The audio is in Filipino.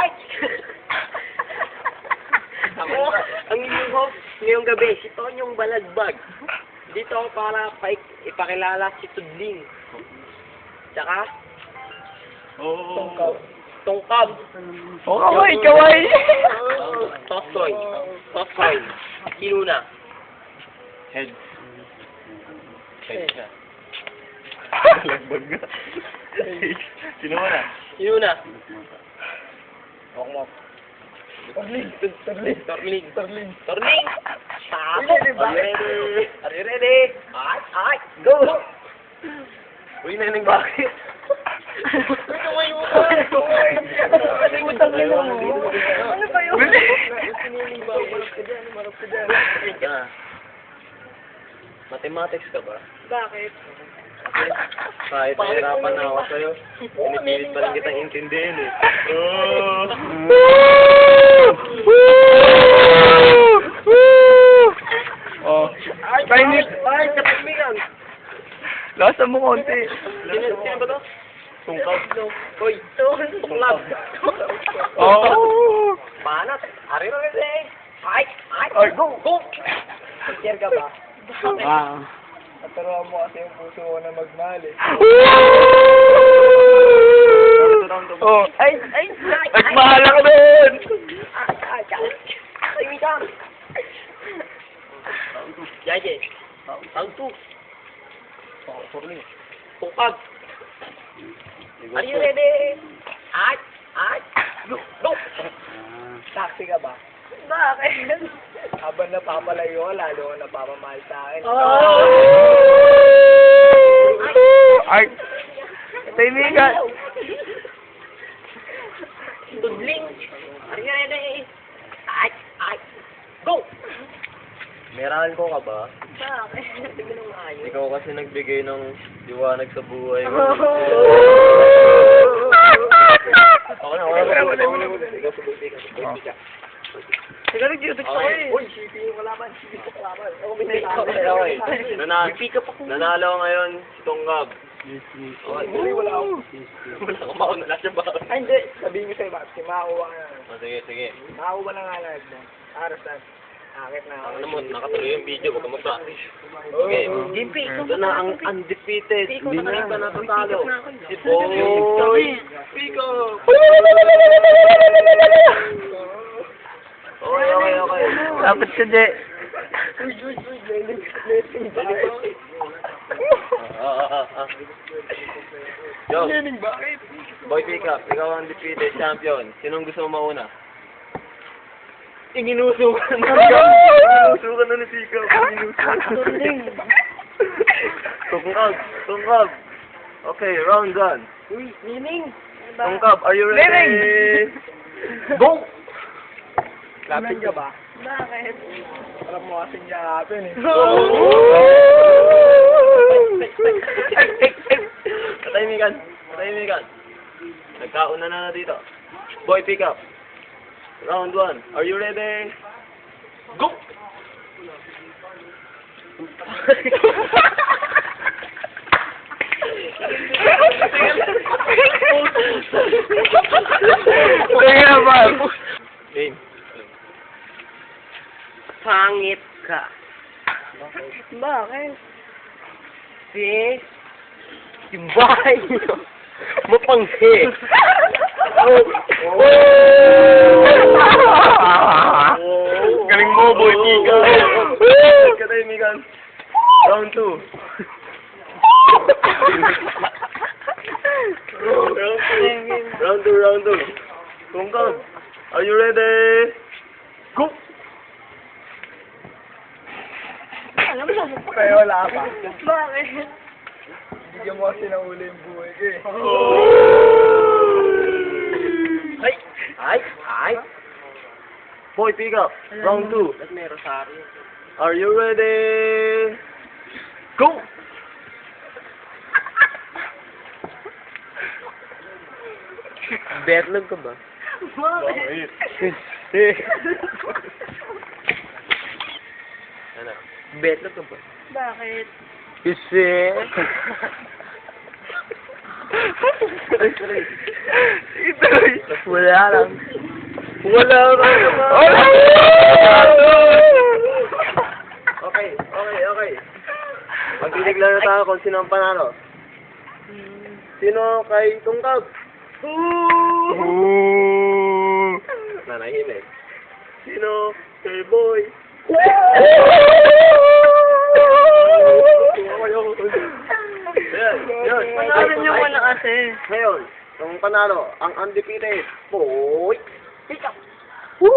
Ay! Ako, ang inyong host ngayong gabi, si Tonyong Balagbag. Dito ako para ipakilala si Tudling. Tsaka, Tongkab. Oh, kaway, kaway! Tostoy. Tostoy. Kinuna. Head. Head siya. Lagbag nga. Sino mo na? Kinuna. Mokmok. Torling. Torling. Tapo. Are you ready? Ay, go! Uy, Neneng, bakit? Tumayo ka! Ano ba yun? Marap ka dyan. Mathematics ka ba? Bakit? Kahit nahirapan na ako sa'yo. Pinipilit pa lang kitang intindihin eh. Oh. Ay, Chinese. Ay, katimigan! Lasa mo konti. Sino ba to? Tungkap. Hoy, tuklab. Oh. Banat. Are you ready? Ay, Ay. go! Share ka ba? Ah. Naturuan mo kasi yung puso ko na magmahal eh. Oh. Ay! Nagmahala ka doon! Ay, mitang! Yaye. Ang tu. Tungkab. Are you ready? Ay! Go! Taxi ka ba? Bakit? Habang napapalayo ka, lalo ka napapamahal sa akin. Ay. Taibigan. Tudling. Are you ready? Ay! Go! Meron ko ka ba? Bakit? Tignan mo ayos. Ikaw kasi nagbigay ng liwanag sa buhay mo. Ako na. Ikaw subuti ka. Teka, nag-YouTube ko eh. Uy, shipping yung kalaban. Ako Okay. Nanalo ngayon si Tongkab. Hindi, wala ako. Wala ko mauna siya ba? Ay, hindi. Sabihin ko sa'yo, si Makuha ka na. Sige. Makuha na nga lang. Arastan. Akit na ako. Ano mo, nakatuloy yung video. Huwag ka mag-practice. Okay. Gimpi, Ito na ang undefeated. Hindi na ba natatalo? Si Boy. Boy. Pico. Okay. Dapat ka di. Yo, Bakit? Boy Pickup, ikaw ang undefeated champion. Sinong gusto mo mauna? Iginusukan na. Inusukan na ni Pickup. Tungkab. Okay, round 1. Uy, Nining. Tungkab, are you ready? Nining! Go! Lapit ka ba? Bakit? Alam mo kasi yakapin eh. Katahimikan. Nagkauna na dito. Boy Pickup. Round 1. Are you ready? Go! Kaya ba? Game. Pangit ka. Bakit? Bahay nyo. Mapanghi. Galing mo, Boy Pickup. Katahimikan. Round 2. Round 2. Tungkab, are you ready? Go! Kaya wala pa. Bakit? Bigyan mo kasi ng uli yung buhay ko eh. Ay! Boy Pickup, round 2. Ba't may rosaryo? Are you ready? Go! Betlog ka ba? Bakit? Ano? Betlog ka ba? Bakit? Kasi... Ito'y. Wala lang. Wala ka naman. Wala! Okay. Magdidiklaro tayo kung sino ang panalo. Sino kay Tungkab? Ooh. Nanahimik. Sino kay Boy? Yan. Panalo niyo wala kasi. Ngayon, ang panalo, ang undefeated, Boy. Pick up. Woo!